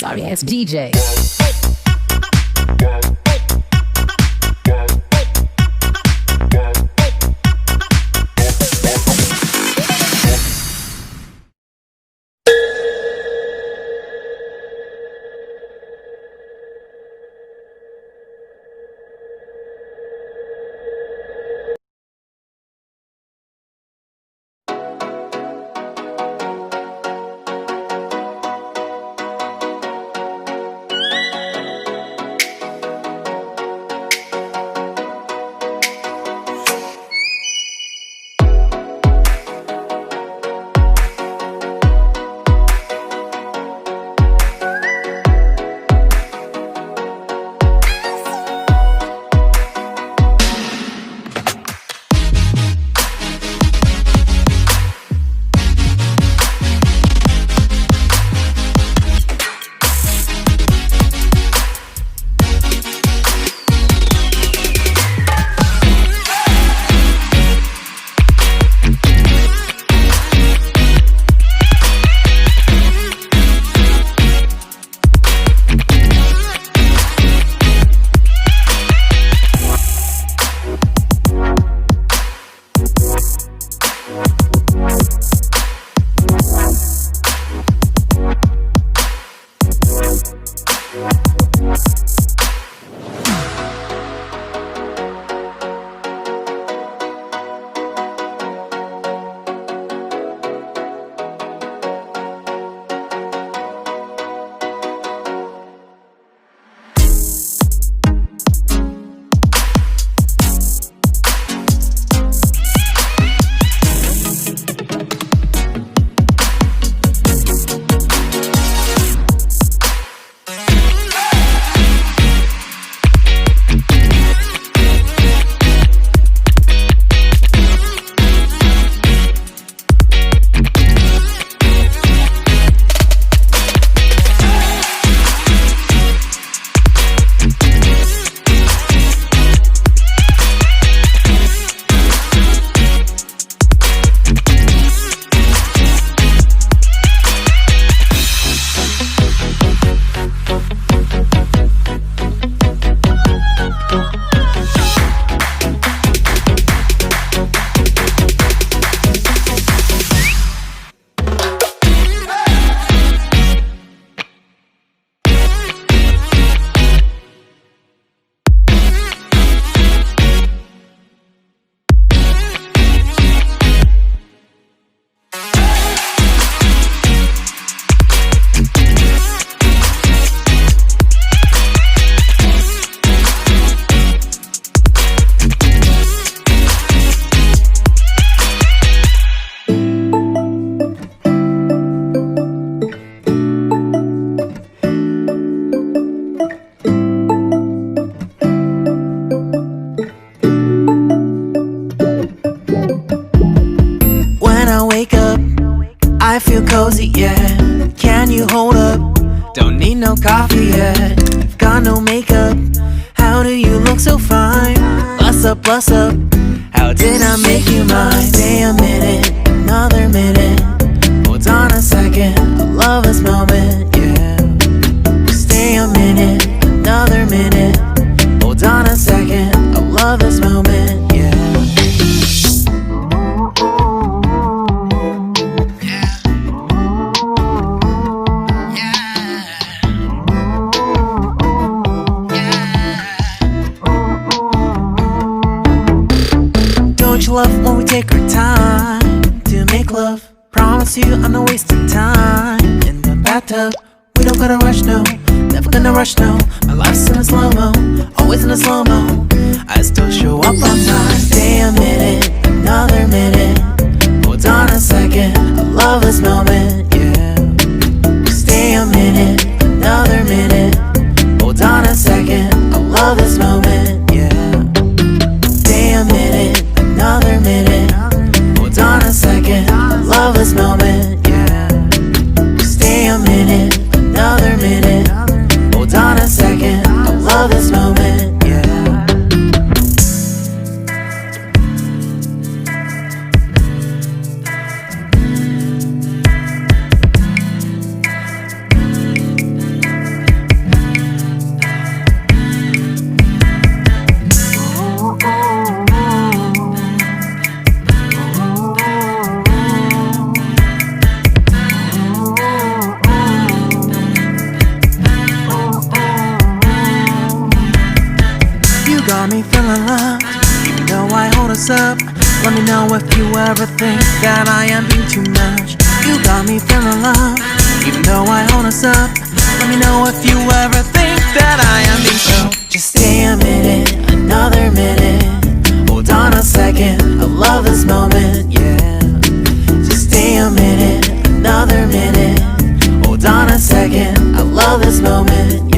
sorry ass DJ. cozy yet? Can you hold up? Don't need no coffee yet. Got no makeup. How do you look so fine? Bust up, bust up. How did I make you mine? Stay a minute, another minute. Hold on a second, I love this moment, yeah. Stay a minute, another minute. Hold on a second, I love this moment, yeah. Don't you love when we take our time to make love? Promise you I'm not wasting time in the bathtub. We don't gotta rush, no, never gonna rush, no. My life's in a slow-mo, always in a slow-mo. I still show up on time. Stay a minute, another minute. Hold on a second, I love this moment, yeah. Stay a minute, another minute. Hold on a second, I love this moment, yeah. Stay a minute, another minute. Hold on a second, I love this moment, yeah. Stay a minute, another minute. Hold on a second, I love this moment, yeah. up. Let me know if you ever think that I am being too much. You got me feeling love, even though I hold us up. Let me know if you ever think that I am being so. Just stay a minute, another minute. Hold on a second, I love this moment, yeah. Just stay a minute, another minute. Hold on a second, I love this moment.